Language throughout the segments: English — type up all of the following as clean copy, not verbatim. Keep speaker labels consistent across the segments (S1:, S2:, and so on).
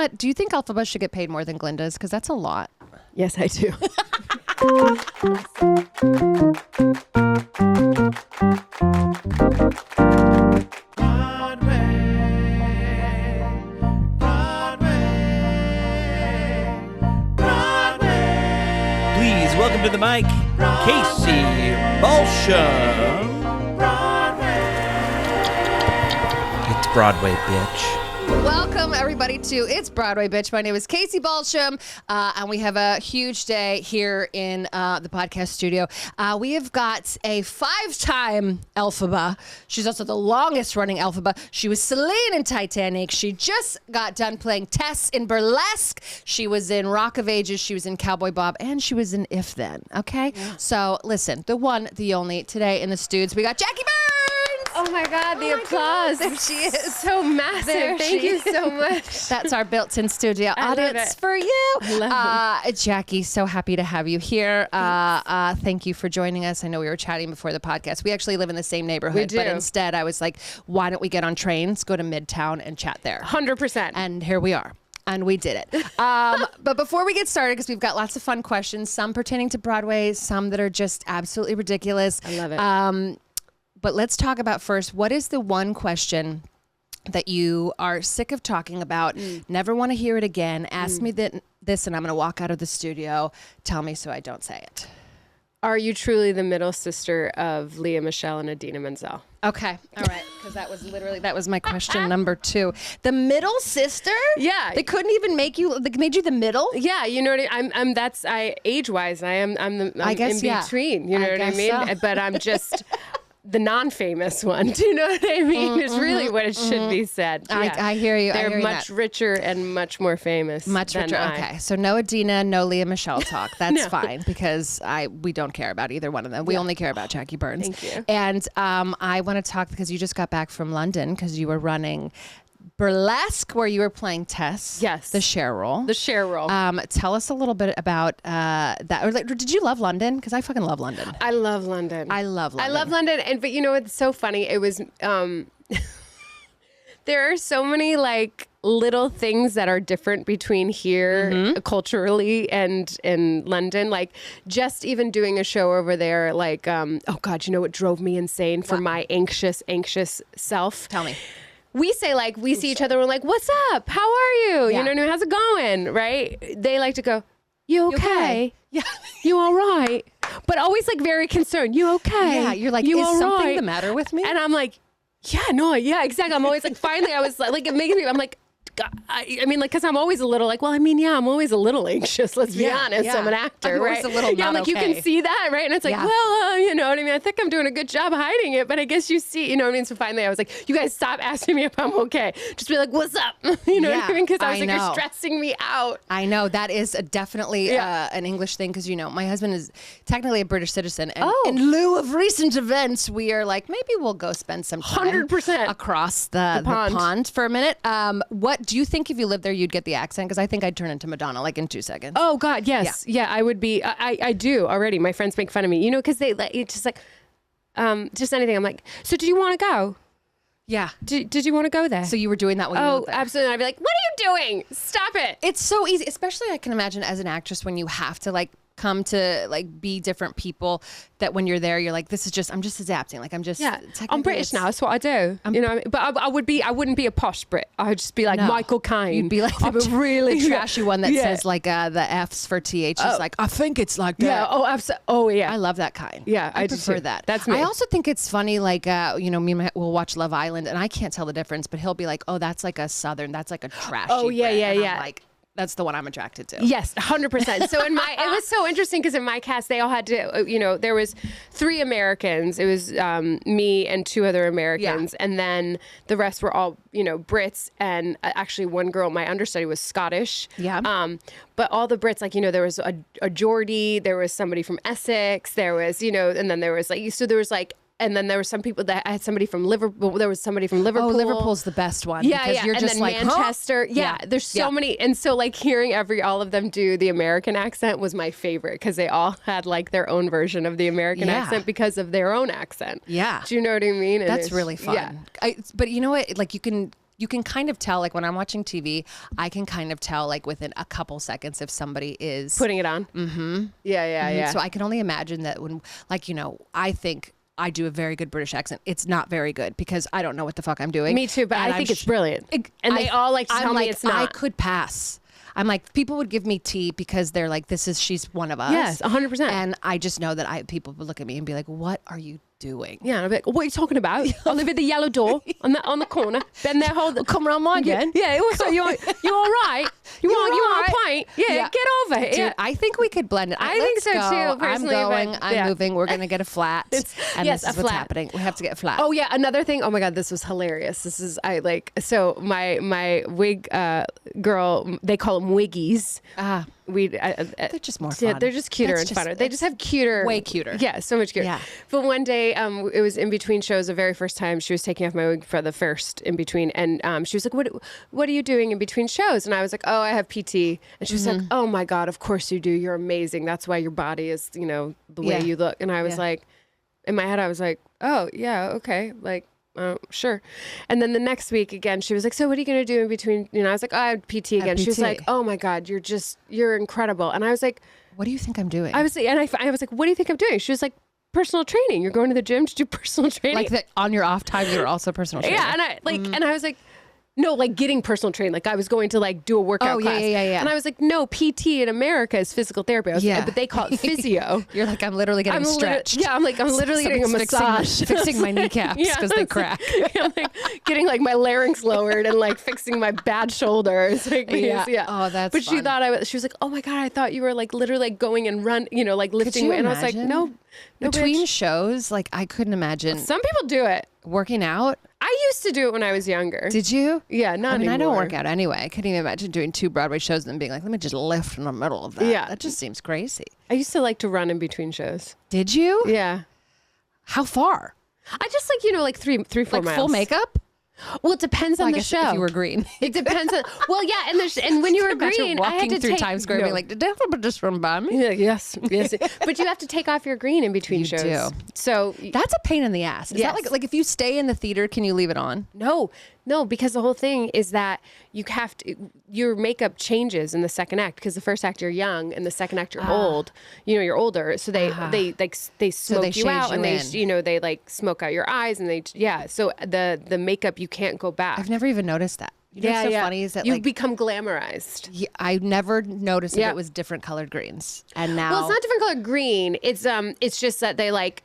S1: what? Do you think Elphabas should get paid more than Glindas? Because that's a lot.
S2: Yes, I do.
S3: Please welcome to the mic, Casey Balsham. It's Broadway, bitch.
S1: Welcome, everybody, to It's Broadway, Bitch. My name is Casey Balsham, and we have a huge day here in the podcast studio. We have got a 5-time Elphaba. She's also the longest-running Elphaba. She was Celine in Titanique. She just got done playing Tess in Burlesque. She was in Rock of Ages. She was in Cowboy Bob, and she was in If Then, okay? Yeah. So, listen, the one, the only, today in the studios, we got Jackie Burns!
S2: Oh my God, the applause.
S1: There she is.
S2: So massive. Thank you so much.
S1: That's our built-in studio audience for you.
S2: I love
S1: Jackie, so happy to have you here. Thank you for joining us. I know we were chatting before the podcast. We actually live in the same neighborhood.
S2: We do.
S1: But instead, I was like, why don't we get on trains, go to Midtown, and chat there?
S2: 100%.
S1: And here we are. And we did it. But before we get started, because we've got lots of fun questions, some pertaining to Broadway, some that are just absolutely ridiculous.
S2: I love it.
S1: But let's talk about first, what is the one question that you are sick of talking about, never want to hear it again? Ask me this and I'm going to walk out of the studio. Tell me so I don't say it.
S2: Are you truly the middle sister of Leah Michelle and Idina Menzel?
S1: Okay. All right. Because that was my question number 2. The middle sister?
S2: Yeah.
S1: They couldn't even they made you the middle?
S2: Yeah, you know what I'm age-wise, I'm in between, you know what I mean?
S1: So.
S2: But I'm just the non-famous one. Do you know what I mean? It's really what it should be said. Yeah.
S1: I hear you.
S2: They're much richer and much more famous.
S1: Much richer. Okay. So no Idina, no Leah Michelle talk. That's fine because we don't care about either one of them. We only care about Jackie Burns.
S2: Thank you.
S1: And I want to talk because you just got back from London because you were running Burlesque, where you were playing Tess.
S2: Yes.
S1: The Cher role.
S2: The Cher role.
S1: Tell us a little bit about that. Or did you love London? Because I fucking love London.
S2: I love London.
S1: I love
S2: London. But you know, it's so funny. It was, there are so many like little things that are different between here culturally and in London. Like just even doing a show over there, like, oh God, you know what drove me insane for my anxious self?
S1: Tell me.
S2: We say like, we see each other, we're like, what's up? How are you?
S1: Yeah.
S2: You know what I mean? How's it going? Right? They like to go, you okay?
S1: Yeah.
S2: You all right? But always like very concerned. You okay?
S1: Yeah. You're like,
S2: you
S1: is
S2: all
S1: something
S2: right?
S1: the matter with me?
S2: And I'm like, yeah, exactly. I'm always like, finally I was like it makes me, I'm like, I mean, like, because I'm always a little like, well, I mean, yeah, I'm always a little anxious. Let's be honest.
S1: Yeah.
S2: I'm an actor,
S1: I'm
S2: right?
S1: always a little
S2: I'm like, you can see that, right? And it's like, well, you know what I mean? I think I'm doing a good job hiding it, but I guess you see, you know what I mean? So finally I was like, you guys stop asking me if I'm okay. Just be like, what's up? You know what I mean? Because I was like, you're stressing me out.
S1: I know. That is definitely an English thing because, you know, my husband is technically a British citizen. And in lieu of recent events, we are like, maybe we'll go spend some time
S2: 100%
S1: across the pond for a minute. What do you think if you lived there, you'd get the accent? Because I think I'd turn into Madonna like in 2 seconds.
S2: Oh God, yes. Yeah, I would be. I do already. My friends make fun of me, you know, because it's just like, just anything. I'm like, so do you want to go?
S1: Yeah.
S2: Did you want to go there?
S1: So you were doing that when you moved there?
S2: Absolutely. I'd be like, what are you doing? Stop it.
S1: It's so easy, especially I can imagine as an actress when you have to like come to like be different people, that when you're there you're like, I'm just adapting, like I'm British
S2: now, that's what I do, you know, but I wouldn't be a posh Brit. I would just be like Michael Caine.
S1: You'd be like the really trashy one that says like the F's for TH is like, I think it's like that.
S2: Absolutely.
S1: I love that kind.
S2: I
S1: prefer that.
S2: That's me.
S1: I also think it's funny, like you know, me and we'll watch Love Island and I can't tell the difference, but he'll be like, oh, that's like a Southern, that's like a trashy Brit. And I'm like, that's the one I'm attracted to.
S2: Yes, 100%. So it was so interesting because in my cast, they all had to, you know, there was 3 Americans. It was me and 2 other Americans. And then the rest were all, you know, Brits. And actually one girl, my understudy was Scottish.
S1: Yeah.
S2: But all the Brits, like, you know, there was a Geordie, there was somebody from Essex, there was, you know, and then there was like, so there was like, and then there were some people that I had somebody from Liverpool. There was somebody from Liverpool.
S1: Oh, Liverpool's the best one.
S2: Yeah,
S1: because you're
S2: and
S1: just
S2: then
S1: like,
S2: Manchester. Huh? Yeah, there's so many. And so like hearing all of them do the American accent was my favorite because they all had like their own version of the American accent because of their own accent.
S1: Yeah.
S2: Do you know what I mean? And
S1: that's really fun.
S2: Yeah.
S1: But you know what? Like you can you can kind of tell, like when I'm watching TV, I can kind of tell like within a couple seconds if somebody is
S2: putting it on. Mm-hmm. Yeah.
S1: So I can only imagine that when, like, you know, I think I do a very good British accent. It's not very good because I don't know what the fuck I'm doing.
S2: Me too, but
S1: and
S2: I think it's brilliant. And they all like to tell me it's not.
S1: I could pass. I'm like, people would give me tea because they're like, she's one of us.
S2: Yes, 100%.
S1: And I just know that people would look at me and be like, what are you doing?
S2: Yeah, and I'd be like, what are you talking about? I live at the yellow door on the corner. Been there
S1: Come around mine again.
S2: Yeah, also, you all right? You want a pint? Yeah, get over it.
S1: Dude,
S2: Yeah.
S1: I think we could blend it.
S2: I think so
S1: Let's
S2: too,
S1: go.
S2: personally,
S1: I'm going.
S2: but-
S1: I'm moving. We're going to get a flat. And
S2: yes,
S1: this is
S2: a
S1: what's
S2: flat.
S1: happening. We have to get a flat.
S2: Oh yeah, another thing. Oh my God, this was hilarious. So my wig girl, they call them wiggies.
S1: They're just more fun.
S2: Yeah, they're just cuter
S1: That's
S2: and funner. They just have cuter.
S1: Way cuter.
S2: Yeah, so much cuter.
S1: Yeah.
S2: But one day, it was in between shows, the very first time she was taking off my wig for the first in between. And she was like, what are you doing in between shows? And I was like, oh, I have PT. And she was like, oh my God, of course you do. You're amazing. That's why your body is, you know, the way you look. And I was like, in my head, I was like, oh yeah, okay. Like, sure. And then the next week again, she was like, so what are you going to do in between? You know, I was like, oh, I have PT again. She was like, oh my God, you're incredible. And I was like,
S1: what do you think I'm doing?
S2: I was like, what do you think I'm doing? She was like, personal training. You're going to the gym to do personal training.
S1: Like that on your off time, you're also personal trainer.
S2: Yeah. And I was like, no, like getting personal training. Like I was going to like do a workout class.
S1: Yeah.
S2: And I was like, no, PT in America is physical therapy. But they call it physio.
S1: You're like, I'm literally getting stretched.
S2: I'm literally getting a massage.
S1: Fixing my kneecaps because they crack.
S2: I'm like getting like my larynx lowered and like fixing my bad shoulders. Like,
S1: yeah. Oh, that's
S2: But
S1: fun.
S2: she thought she was like, oh my God, I thought you were like literally like going and run, you know, like lifting.
S1: Could you
S2: and I was like,
S1: imagine?
S2: no.
S1: Between
S2: bitch.
S1: shows, like I couldn't imagine
S2: Some people do it.
S1: working out.
S2: I used to do it when I was younger.
S1: Did you?
S2: Yeah, not
S1: I mean,
S2: anymore.
S1: I don't work out anyway. I couldn't even imagine doing 2 Broadway shows and then being like, let me just lift in the middle of that.
S2: Yeah.
S1: That just seems crazy.
S2: I used to like to run in between shows.
S1: Did you?
S2: Yeah.
S1: How far?
S2: I just like, you know, like 3, 4
S1: Like
S2: miles.
S1: full makeup?
S2: Well, it depends on
S1: I
S2: the
S1: guess
S2: show.
S1: if you were green.
S2: It depends on. Well, yeah, and when you were
S1: Imagine
S2: green, I had
S1: walking
S2: to
S1: through
S2: take
S1: Times Square being like, did Elphabas just run by me?
S2: Yeah, yes. But you have to take off your green in between shows.
S1: do.
S2: So
S1: That's a pain in the ass. Is
S2: Yes.
S1: that like if you stay in the theater, can you leave it on?
S2: no, because the whole thing is that you have to. Your makeup changes in the second act because the first act you're young and the second act you're old. You know, you're older, so they smoke
S1: they
S2: you
S1: shade
S2: out
S1: you
S2: and
S1: in.
S2: they like smoke out your eyes and So the makeup you can't go back.
S1: I've never even noticed that. You know what's so funny is that
S2: you
S1: like
S2: become glamorized.
S1: I never noticed that
S2: Yeah.
S1: it was different colored greens, and now
S2: Well, it's not different color green. It's just that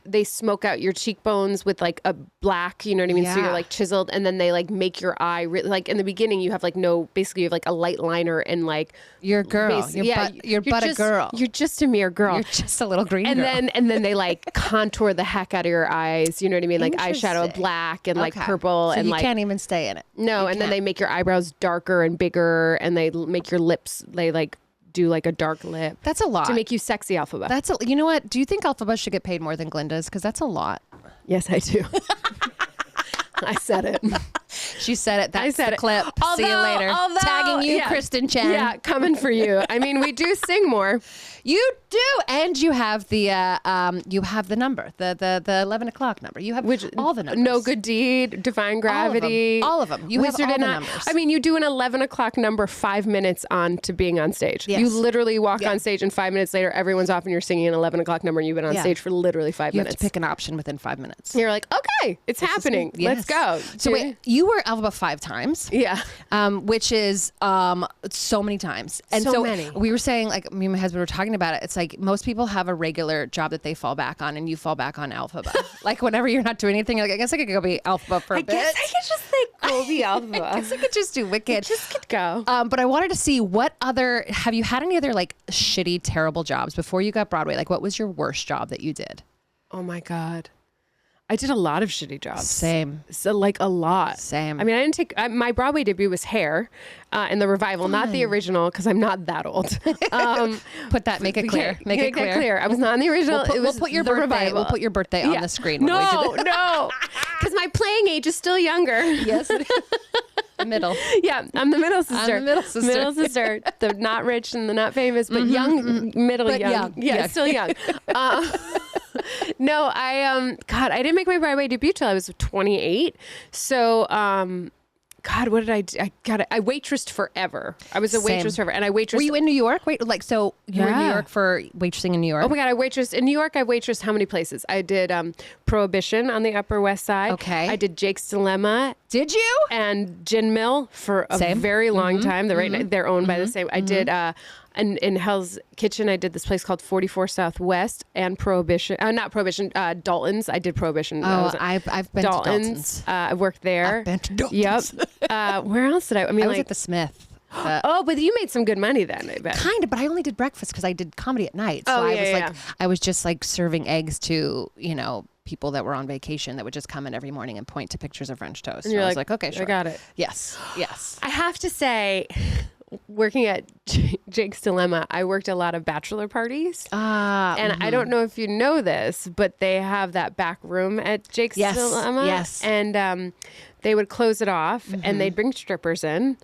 S2: they smoke out your cheekbones with like a black, you know what I mean? So
S1: Yeah.
S2: you're like chiseled, and then they like make your eye like in the beginning you have like basically you have like a light liner and like
S1: you're a girl. You're but a
S2: just,
S1: girl.
S2: You're just a mere girl.
S1: You're just a little green
S2: and
S1: girl.
S2: then they like contour the heck out of your eyes. You know what I mean? Like eyeshadow
S1: Interesting.
S2: black and like
S1: Okay.
S2: purple
S1: So
S2: and
S1: you
S2: like
S1: can't even stay in it.
S2: no, and then they make your eyebrows darker and bigger, and they make your lips. They like do like a dark lip.
S1: That's a lot.
S2: To make you sexy, Elphaba.
S1: You know what? Do you think Elphabas should get paid more than Glindas? Because that's a lot.
S2: Yes, I do. I said it.
S1: She said it. That's
S2: I said
S1: the
S2: it.
S1: clip. See you later. Tagging you,
S2: yeah.
S1: Kristen Chen.
S2: Yeah, coming for you. I mean, we do sing more.
S1: You do, and you have the number, the 11 o'clock number. You have all the numbers.
S2: No Good Deed, Defying Gravity.
S1: All of them. You
S2: Wizard
S1: have all
S2: and
S1: the
S2: I.
S1: numbers.
S2: I mean, you do an 11 o'clock number 5 minutes on to being on stage.
S1: Yes.
S2: You literally walk
S1: Yeah.
S2: on stage, and 5 minutes later, everyone's off, and you're singing an 11 o'clock number, and you've been on
S1: Yeah.
S2: stage for literally 5
S1: You
S2: minutes.
S1: have to pick an option within 5 minutes.
S2: You're like, okay, it's happening. Let's go.
S1: So wait, you were Elphaba 5 times.
S2: Yeah.
S1: Which is so many times. And
S2: So
S1: so
S2: many.
S1: we were saying, like me and my husband were talking about it. It's like most people have a regular job that they fall back on, and you fall back on Elphaba. Like whenever you're not doing anything, you're like, I guess I could go be Elphaba for a bit.
S2: I guess I could just say Kobe Elphaba.
S1: I guess I could just do Wicked.
S2: Just could go.
S1: But I wanted to see have you had any other like shitty, terrible jobs before you got Broadway? Like what was your worst job that you did?
S2: Oh my God. I did a lot of shitty jobs.
S1: Same.
S2: So like a lot.
S1: Same.
S2: I mean, I didn't take my Broadway debut was Hair in the revival, not the original because I'm not that old.
S1: Make it clear. Make it clear.
S2: I was not in the original.
S1: We'll put your
S2: the
S1: birthday.
S2: revival.
S1: We'll put your birthday on the screen. When
S2: No,
S1: we do this.
S2: no, because my playing age is still younger.
S1: Yes. Middle.
S2: Yeah, I'm the middle sister.
S1: I'm the middle sister.
S2: Middle sister. The not rich and the not famous, but young, middle
S1: But
S2: young.
S1: young.
S2: Yeah,
S1: Yeah.
S2: still young. No, I didn't make my Broadway debut till I was 28. So God, what did I do? I waitressed forever. I was a waitress forever, and I waitressed.
S1: Were you in New York? Wait, like, so you were in New
S2: Yeah.
S1: York for waitressing in New York?
S2: Oh my God, I waitressed in New York. I waitressed how many places? I did Prohibition on the Upper West Side.
S1: Okay.
S2: I did Jake's Dilemma
S1: Did you?
S2: and Gin Mill for a
S1: Same.
S2: very long time. They're owned by the same. I did in Hell's Kitchen. I did this place called 44 Southwest and Prohibition. Not Prohibition. Dalton's. I did Prohibition.
S1: Oh, I've been to Dalton's.
S2: I worked there.
S1: I've been to Dalton's.
S2: Yep. Where else did I? I mean,
S1: I was
S2: like
S1: at the Smith.
S2: oh, but you made some good money then. I bet.
S1: Kind of, but I only did breakfast because I did comedy at night. So
S2: Oh,
S1: I
S2: yeah,
S1: was
S2: yeah,
S1: like, I was just like serving eggs to, people that were on vacation that would just come in every morning and point to pictures of French toast.
S2: And you're
S1: I was
S2: like,
S1: like, okay, sure.
S2: I got it.
S1: Yes. Yes.
S2: I have to say, working at Jake's Dilemma, I worked a lot of bachelor parties. And I don't know if you know this, but they have that back room at Jake's
S1: Yes,
S2: Dilemma.
S1: yes.
S2: And they would close it off and they'd bring strippers in.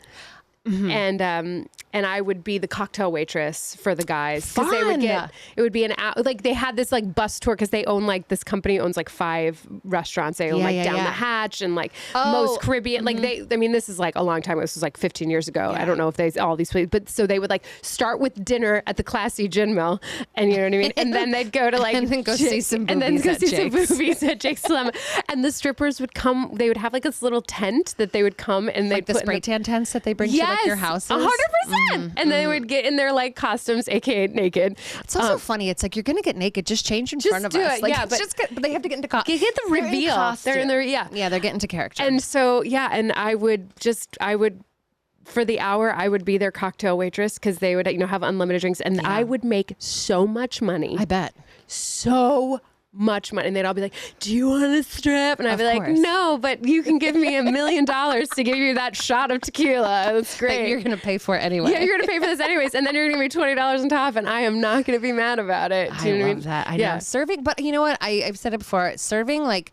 S2: And I would be the cocktail waitress for the guys because they would
S1: Fun.
S2: it would be an hour, like they had this like bus tour because they own like this company owns like 5 restaurants. They own
S1: Yeah,
S2: Down
S1: yeah.
S2: the Hatch and like
S1: Oh,
S2: Most Caribbean. Like I mean, this is like a long time ago. This was like 15 years ago. I don't know if they all these places, but so they would like start with dinner at the classy Gin Mill, and you know what I mean, and then they'd go to like
S1: And then go see some
S2: and then
S1: boobies
S2: go
S1: at
S2: see some
S1: Jake's.
S2: boobies at Jake's Dilemma, and the strippers would come. They would have like this little tent that they would come and
S1: Like
S2: they'd
S1: the
S2: put in
S1: spray tan tents that they bring to like your houses.
S2: 100%. And they would get in their like costumes, aka naked.
S1: It's also funny. It's like you're gonna get naked. Just change in front of
S2: do
S1: us.
S2: it,
S1: Like,
S2: yeah,
S1: it's
S2: but-
S1: just but they have to get into
S2: You get the
S1: they're in
S2: reveal. They're in
S1: costume.
S2: their
S1: Yeah, they're getting into character.
S2: And so and I would for the hour I would be their cocktail waitress because they would have unlimited drinks, and I would make so much money.
S1: I bet.
S2: So much money, and they'd all be like, "Do you want to strip?" And I'd be like,
S1: course.
S2: "No, but you can give me $1 million to give you that shot of tequila. That's
S1: But
S2: great.
S1: you're gonna pay for it anyway.
S2: Yeah, you're gonna pay for this anyways, and then you're gonna give me $20 on top, and I am not gonna be mad about it." Do you know
S1: I
S2: what
S1: love that. I
S2: Yeah.
S1: know. Serving, but you know what? I've said it before. Serving, like,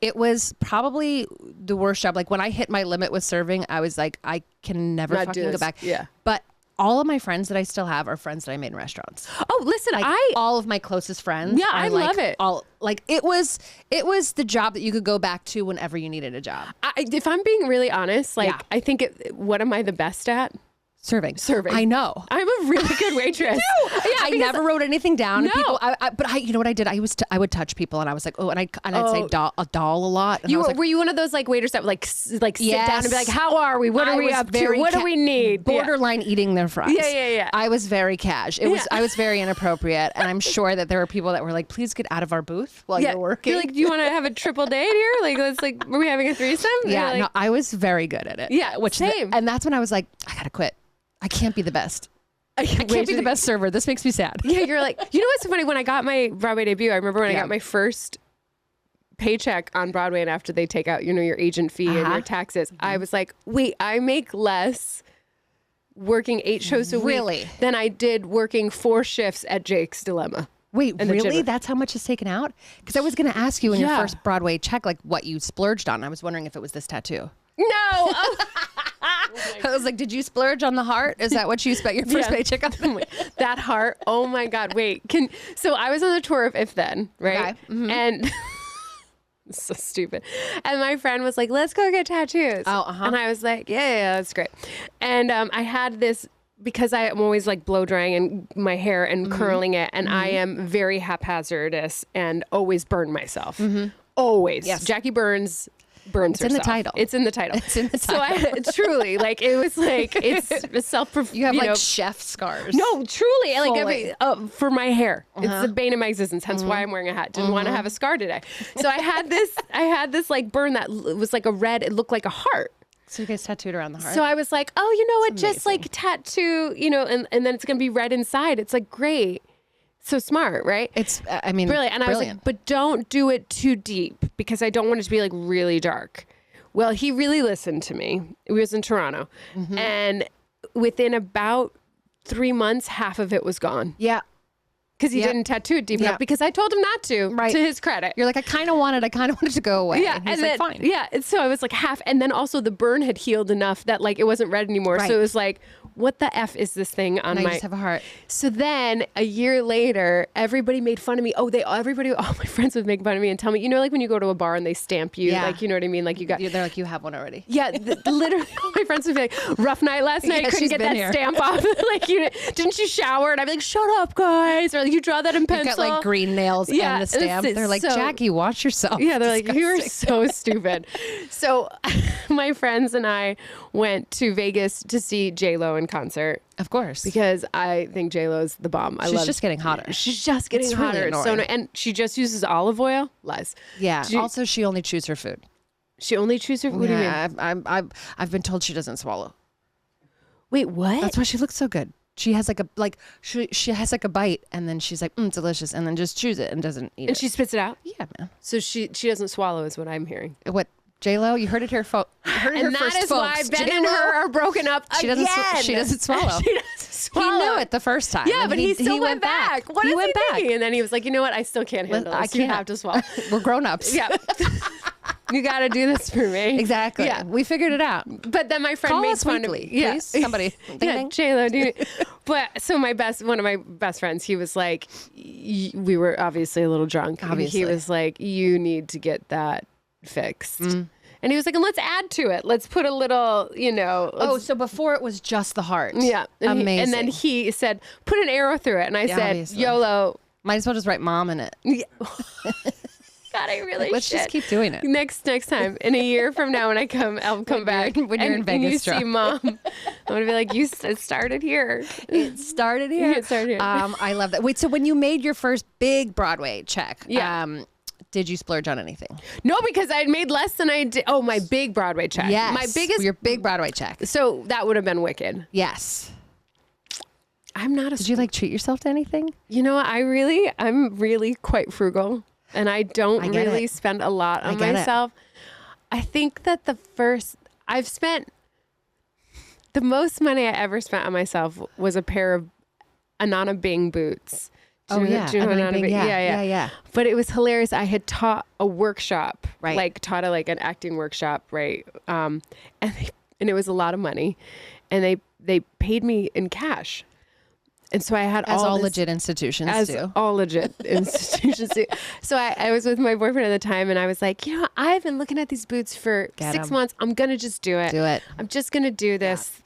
S1: it was probably the worst job. Like when I hit my limit with serving, I was like, I can never
S2: Not do
S1: fucking go
S2: this.
S1: back.
S2: Yeah.
S1: But all of my friends that I still have are friends that I made in restaurants.
S2: Oh, listen,
S1: Like all of my closest friends.
S2: Yeah, I
S1: are, like,
S2: love it.
S1: All like it was the job that you could go back to whenever you needed a job.
S2: if I'm being really honest, like
S1: Yeah.
S2: I think what am I the best at?
S1: Serving.
S2: Serving.
S1: I know.
S2: I'm a really good waitress.
S1: Yeah, I
S2: because-
S1: never wrote anything down. And
S2: No.
S1: people, but you know what I did? I would touch people, and I was like, oh, and I'd say a doll a lot. And I was like,
S2: Were you one of those like waiters that would like sit down
S1: Yes.
S2: and be like, "How are we? What are
S1: I
S2: we
S1: was
S2: up to?
S1: very
S2: What do we need?" Yeah.
S1: borderline eating their fries.
S2: Yeah.
S1: I was very cash. I was very inappropriate, and I'm sure that there were people that were like, "Please get out of our booth while you're working."
S2: You're like, "Do you want to have a triple date here? Like, let's like, were we having a threesome?" And
S1: yeah,
S2: you're
S1: no,
S2: like,
S1: I was very good at it.
S2: Yeah, same.
S1: And that's when I was like, I gotta quit. I can't be the best. I can't be the best server. This makes me sad.
S2: Yeah, you're like, you know what's so funny? When I got my Broadway debut, I remember when I got my first paycheck on Broadway, and after they take out, your agent fee and your taxes, I was like, wait, I make less working 8 shows a
S1: Really?
S2: week than I did working 4 shifts at Jake's Dilemma.
S1: Wait,
S2: And the
S1: really?
S2: gym.
S1: That's how much is taken out? Because I was going to ask you in your
S2: Yeah.
S1: first Broadway check, like what you splurged on. I was wondering if it was this tattoo.
S2: No. Oh.
S1: I was like, did you splurge on the heart? Is that what you spent your first
S2: Yeah.
S1: paycheck on?
S2: That heart. Oh my God. Wait. So I was on the tour of If Then, right?
S1: Okay.
S2: And it's so stupid. And my friend was like, let's go get tattoos.
S1: Oh, uh-huh.
S2: And I was like, yeah, that's great. And I had this, because I am always like blow drying and my hair and curling it, and I am very haphazardous and always burn myself. Always.
S1: Yes.
S2: Jackie burns
S1: It's in the
S2: herself.
S1: title.
S2: It's in the title.
S1: It's in the
S2: So I truly, like, it was like, it's self.
S1: You have like
S2: know,
S1: chef scars.
S2: no, truly, like
S1: Fully.
S2: for my hair, it's the bane of my existence. Hence why I'm wearing a hat. Didn't want to have a scar today. So I had this like burn that was like a red. It looked like a heart.
S1: So you guys tattooed around the heart?
S2: So I was like, oh, you know what? Just like tattoo, and then it's gonna be red inside. It's like great. So smart, right?
S1: It's, I mean,
S2: Brilliant. And I was like, but don't do it too deep because I don't want it to be like really dark. Well, he really listened to me. He was in Toronto. And within about 3 months, half of it was gone.
S1: yeah.
S2: because he didn't tattoo it deep enough because I told him not to,
S1: Right.
S2: to his credit.
S1: You're like, I kind of wanted it to go away.
S2: Yeah,
S1: and he's
S2: and
S1: like,
S2: then,
S1: fine.
S2: yeah, and so I was like half, and then also the burn had healed enough that like it wasn't red anymore.
S1: Right.
S2: So it was like, what the F is this thing on
S1: Now
S2: my...
S1: you just have a heart.
S2: So then a year later, everybody made fun of me. All my friends would make fun of me and tell me, you know, like when you go to a bar and they stamp you,
S1: Yeah.
S2: like, you know what I mean? Like you got...
S1: They're like, you have one already.
S2: Yeah, literally, my friends would be like, rough night last night, couldn't
S1: she's
S2: get
S1: been
S2: that
S1: here.
S2: stamp off. Like, didn't you shower? And I'd be like, shut up, guys. Or like, you draw that in pencil.
S1: You've got like green nails
S2: Yeah,
S1: and the stamp.
S2: it's
S1: They're like,
S2: so-
S1: Jackie, watch yourself.
S2: Yeah, they're like, you're
S1: Disgusting.
S2: so stupid. So my friends and I went to Vegas to see J-Lo in concert
S1: Of course.
S2: because I think J-Lo's the bomb.
S1: She's just getting hotter.
S2: She's just getting
S1: It's really
S2: hotter. It's so
S1: annoying.
S2: and she just uses olive oil. Lies.
S1: Yeah.
S2: She-
S1: Also, she only chews her food.
S2: She only chews her. What do you mean?
S1: I've been told she doesn't swallow.
S2: Wait, what?
S1: That's why she looks so good. She has she has like a bite and then she's like, delicious, and then just chews it and doesn't eat
S2: and
S1: it.
S2: she spits it out.
S1: Yeah, man.
S2: So she doesn't swallow, is what I'm hearing.
S1: What, J-Lo? You heard it here, folks.
S2: And that is why Ben and her are broken up
S1: She
S2: again.
S1: doesn't. She doesn't swallow.
S2: She doesn't
S1: He
S2: swallow.
S1: knew it the first time.
S2: Yeah,
S1: and
S2: but he still went back. What
S1: he
S2: is
S1: went
S2: he
S1: back.
S2: thinking? And then he was like, you know what? I still can't handle
S1: I
S2: this. You
S1: can't.
S2: have to swallow.
S1: We're grown-ups.
S2: Yeah. You got to do this for me.
S1: Exactly.
S2: Yeah.
S1: We figured it out.
S2: But then my friend
S1: Call
S2: made
S1: us
S2: fun
S1: weekly,
S2: of me. Yeah.
S1: please. Somebody. Ding,
S2: Yeah,
S1: ding.
S2: J-Lo. But so one of my best friends, he was like, we were obviously a little drunk.
S1: Obviously.
S2: And he was like, you need to get that fixed. And he was like, and let's add to it. Let's put a little,
S1: So before it was just the heart.
S2: yeah. And
S1: Amazing.
S2: and then he said, put an arrow through it. And I said,
S1: obviously.
S2: YOLO.
S1: Might as well just write mom in it.
S2: Yeah. God, I really
S1: Let's just
S2: should.
S1: keep doing it.
S2: Next time, in a year from now, when I come, I'll come back.
S1: when you're in
S2: and
S1: Vegas
S2: you
S1: drunk.
S2: see mom, I'm gonna be like, it started here.
S1: It started here.
S2: It started here.
S1: I love that. Wait, so when you made your first big Broadway check,
S2: Yeah.
S1: did you splurge on anything?
S2: No, because I made less than I did. Oh, my big Broadway check.
S1: Yes.
S2: My biggest.
S1: Your big Broadway check.
S2: So that would have been Wicked.
S1: Yes.
S2: I'm not a.
S1: Did you like treat yourself to anything?
S2: You know what? I'm really quite frugal, and I don't
S1: get
S2: really
S1: it.
S2: spend a lot on
S1: get it.
S2: myself. I think that I've spent the most money I ever spent on myself was a pair of Anana Bing boots. Do you know
S1: Anana Bing,
S2: Bing?
S1: yeah.
S2: But it was hilarious. I had taught a workshop,
S1: Right.
S2: like taught an acting workshop, right? And it was a lot of money, and they paid me in cash. And so I had
S1: As all
S2: this,
S1: legit institutions
S2: as
S1: do.
S2: all legit institutions do. So I was with my boyfriend at the time, and I was like, I've been looking at these boots for
S1: Get
S2: 6
S1: 'em.
S2: months. I'm gonna just do it.
S1: Do it.
S2: I'm just gonna do this,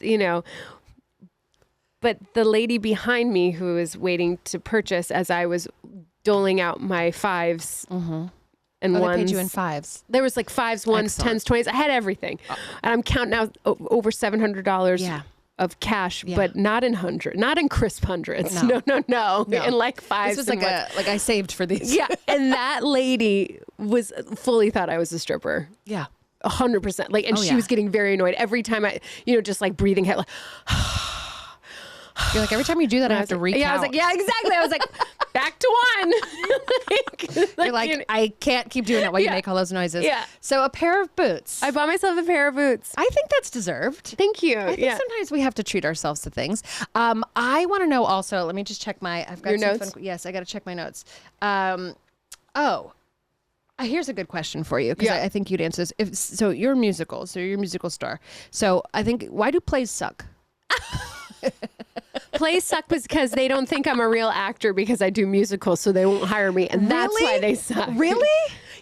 S2: But the lady behind me who was waiting to purchase as I was doling out my fives and
S1: They
S2: ones.
S1: paid you in fives.
S2: There was like fives, ones,
S1: Excellent.
S2: 10s, 20s. I had everything. And I'm counting out over $700
S1: Yeah.
S2: of cash,
S1: Yeah.
S2: but not in crisp hundreds.
S1: No.
S2: No. In like fives.
S1: This was
S2: and
S1: like I saved for these.
S2: yeah. And that lady fully thought I was a stripper.
S1: Yeah.
S2: 100%. Like, and
S1: Oh,
S2: she
S1: yeah.
S2: was getting very annoyed every time I, just like breathing heavy. Like,
S1: You're like, every time you do that, I have to recount.
S2: yeah, I was like, yeah, exactly. I was like, back to one.
S1: You're like, I can't keep doing it while you make all those noises.
S2: Yeah.
S1: So a pair of boots.
S2: I bought myself a pair of boots.
S1: I think that's deserved.
S2: Thank you.
S1: I think sometimes we have to treat ourselves to things. I want to know also, let me just check I've got
S2: Your
S1: some
S2: notes?
S1: Yes, I got to check my notes. Here's a good question for you, because
S2: Yeah.
S1: I think you'd answer this. So you're a musical, so you're a musical star. So I think, why do plays suck?
S2: Plays suck because they don't think I'm a real actor because I do musicals, so they won't hire me, and that's
S1: Really?
S2: why they suck.
S1: Really?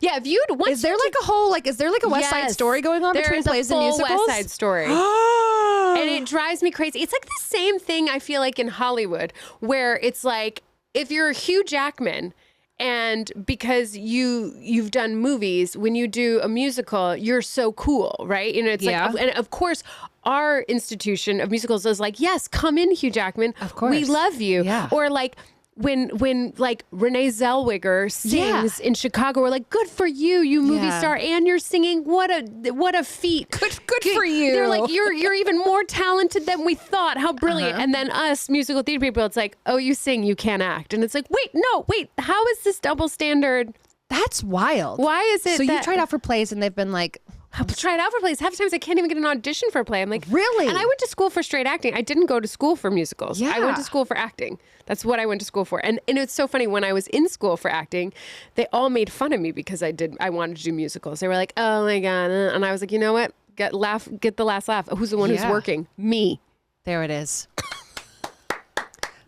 S2: Yeah. If you'd once
S1: Is there like a whole, is there like a West Side
S2: Yes.
S1: Story going on between
S2: There's
S1: plays
S2: a
S1: and
S2: full
S1: musicals?
S2: West Side Story. And it drives me crazy. It's like the same thing I feel like in Hollywood, where it's like if you're Hugh Jackman and because you've done movies, when you do a musical, you're so cool, right? And it's
S1: Yeah.
S2: like, and of course, our institution of musicals is like, yes, come in, Hugh Jackman.
S1: Of course.
S2: We love you.
S1: Yeah.
S2: Or like when like Renee Zellweger sings in Chicago, we're like, good for you, you movie
S1: Yeah.
S2: star, and you're singing. What a feat.
S1: Good for you.
S2: They're like, you're even more talented than we thought. How brilliant.
S1: Uh-huh.
S2: And then us musical theater people, it's like, oh, you sing, you can't act. And it's like, wait, how is this double standard?
S1: That's wild.
S2: Why is it
S1: So you
S2: that-
S1: tried out for plays and they've been like,
S2: I'll try it out for plays. Half the times I can't even get an audition for a play. I'm like,
S1: Really?
S2: And I went to school for straight acting. I didn't go to school for musicals.
S1: Yeah.
S2: I went to school for acting. That's what I went to school for. And it's so funny, when I was in school for acting, they all made fun of me because I wanted to do musicals. They were like, oh my God. And I was like, you know what? Get the last laugh. Who's the one who's working? Me.
S1: There it is.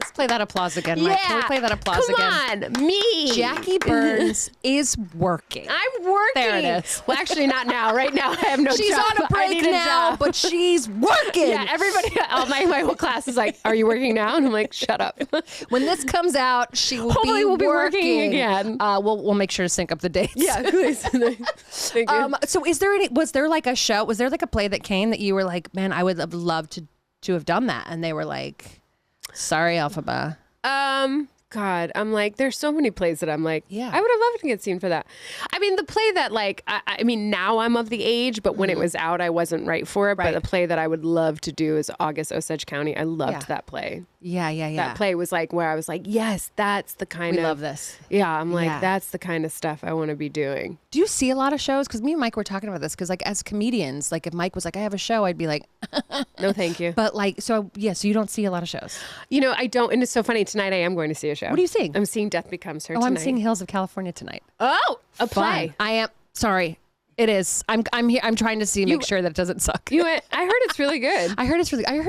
S1: Let's play that applause again, Mike. Can we play that applause again?
S2: Come on, me.
S1: Jackie Burns is working.
S2: I'm working.
S1: There it is.
S2: Well, actually, not now. Right now, I have no
S1: She's
S2: job.
S1: on a break now, but she's working.
S2: Yeah, everybody, my whole class is like, are you working now? And I'm like, shut up.
S1: When this comes out, she will
S2: Hopefully we'll be
S1: working
S2: working again.
S1: We'll make sure to sync up the dates.
S2: Yeah, please. Thank you.
S1: So was there like a show, was there like a play that came that you were like, man, I would have loved to have done that? And they were like, sorry, Elphaba.
S2: God, I'm like, there's so many plays that I'm like,
S1: Yeah.
S2: I would have loved to get seen for that. I mean, the play that like, I mean, now I'm of the age, but when it was out, I wasn't right for it.
S1: Right.
S2: But the play that I would love to do is August Osage County. I loved that play.
S1: Yeah.
S2: That play was like where I was like, yes, that's the kind
S1: We
S2: of.
S1: love this.
S2: Yeah, I'm like,
S1: Yeah.
S2: that's the kind of stuff I want to be doing.
S1: Do you see a lot of shows? Because me and Mike were talking about this. Because like as comedians, like if Mike was like, I have a show, I'd be like,
S2: No, thank you.
S1: but like, so you don't see a lot of shows.
S2: You know, I don't, and it's so funny. Tonight I am going to see a show.
S1: What are you seeing?
S2: I'm seeing Death Becomes Her
S1: Oh,
S2: tonight.
S1: I'm seeing Hills of California tonight.
S2: Oh, a play.
S1: Fun. I am sorry. It is. I'm here. I'm trying to make sure that it doesn't suck.
S2: You went, I heard it's really good.
S1: I heard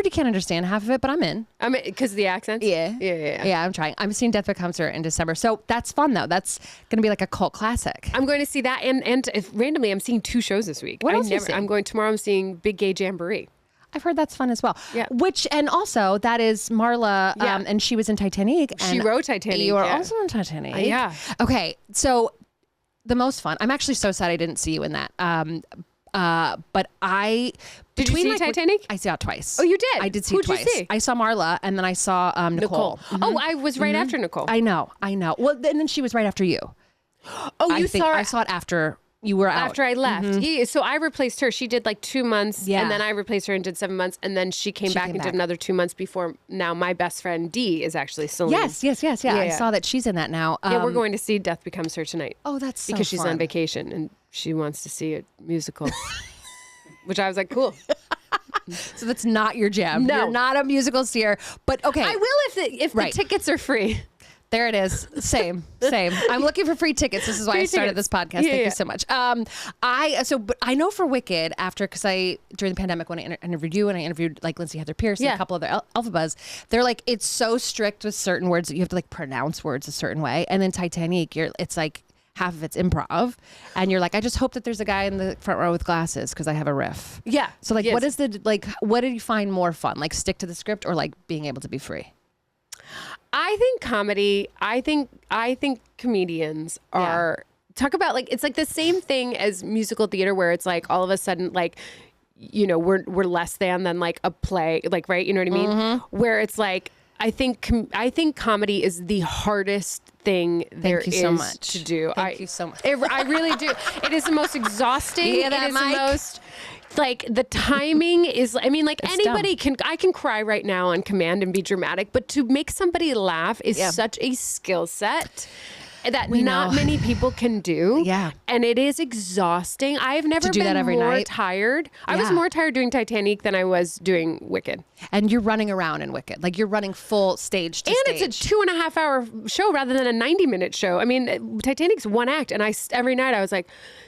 S1: you can't understand half of it, but I'm in.
S2: I mean, because of the accents? Yeah.
S1: I'm trying. I'm seeing Death Becomes Her in December. So that's fun though. That's going to be like a cult classic.
S2: I'm going to see that. And if randomly, I'm seeing 2 shows this week.
S1: What else are you seeing?
S2: I'm going tomorrow. I'm seeing Big Gay Jamboree.
S1: I've heard that's fun as well.
S2: Yeah.
S1: And also that is Marla,
S2: Yeah.
S1: and she was in Titanique.
S2: She
S1: and
S2: wrote Titanique.
S1: You are
S2: yeah.
S1: also in Titanique.
S2: Yeah.
S1: Okay. So the most fun. I'm actually so sad I didn't see you in that. But I
S2: Did you see Titanic?
S1: I saw it twice.
S2: Oh, you did?
S1: I did see
S2: Who'd
S1: it
S2: you
S1: twice.
S2: see?
S1: I saw Marla, and then I saw Nicole.
S2: Oh, I was right after Nicole.
S1: I know. Well, and then she was right after you.
S2: you saw her
S1: I saw it after you were out.
S2: after I left. Yeah, so I replaced her. She did like 2 months,
S1: Yeah.
S2: and then I replaced her and did 7 months, and then she came back and did another 2 months before. Now my best friend Dee is actually Celine.
S1: Yes. I saw that she's in that now.
S2: Yeah, we're going to see Death Becomes Her tonight.
S1: Oh, that's so
S2: because she's
S1: fun.
S2: on vacation and she wants to see a musical. Which I was like, cool.
S1: So that's not your jam.
S2: No.
S1: You're not a musical seer. But okay.
S2: I will if the tickets are free.
S1: There it is. Same. I'm looking for free tickets. This is why
S2: Free
S1: I started
S2: tickets.
S1: this podcast.
S2: Yeah,
S1: Thank
S2: yeah.
S1: you so much. But I know for Wicked because during the pandemic when I interviewed you and I interviewed like Lindsay Heather Pierce and
S2: Yeah.
S1: a couple other Elphabas, they're like it's so strict with certain words that you have to like pronounce words a certain way. And then Titanique, it's like half of it's improv, and you're like, I just hope that there's a guy in the front row with glasses because I have a riff.
S2: Yeah.
S1: So like,
S2: Yes.
S1: what did you find more fun? Like stick to the script or like being able to be free?
S2: I think comedy, I think comedians are talk about like it's like the same thing as musical theater where it's like all of a sudden like you know we're less than like a play, like, right, you know what I mean?
S1: Mm-hmm.
S2: Where it's like I think comedy is the hardest thing there
S1: you
S2: is
S1: so much.
S2: to do.
S1: Thank you so much.
S2: I really do. It is the most exhausting.
S1: You hear that,
S2: it is
S1: Mike?
S2: the most like the timing is, I mean, like
S1: It's
S2: anybody I can cry right now on command and be dramatic, but to make somebody laugh is such a skill set that not many people can do.
S1: Yeah.
S2: And it is exhausting. I've never
S1: do
S2: been
S1: that every
S2: more
S1: night?
S2: tired. I was
S1: Yeah.
S2: more tired doing Titanique than I was doing Wicked.
S1: And you're running around in Wicked. Like you're running full stage to
S2: And
S1: stage.
S2: it's a 2.5 hour show rather than a 90-minute show. I mean, Titanic's one act, and every night I was like,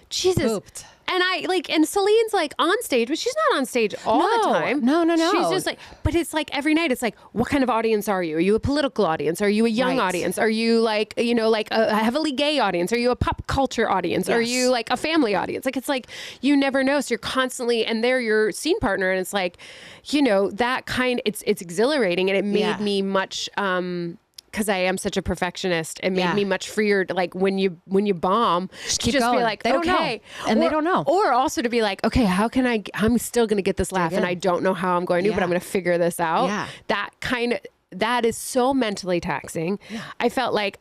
S2: Jesus.
S1: Pooped.
S2: And and Celine's like on stage, but she's not on stage all the time.
S1: No.
S2: She's just like, but it's like every night it's like, what kind of audience are you? Are you a political audience? Are you a young
S1: Right.
S2: audience? Are you like, you know, like a heavily gay audience? Are you a pop culture audience? Are
S1: Yes.
S2: you like a family audience? Like, it's like, you never know. So you're constantly, and they're your scene partner. And it's like, you know, that kind, it's exhilarating. And it made me much, because I am such a perfectionist, it made me much freer to, like, when you bomb,
S1: Just
S2: to
S1: keep
S2: just
S1: going.
S2: be like,
S1: They don't
S2: okay.
S1: know. And they don't know.
S2: Or also to be like, okay, how can I'm still going to get this laugh, and I don't know how I'm going to, but I'm going to figure this out.
S1: Yeah.
S2: That is so mentally taxing. Yeah. I felt like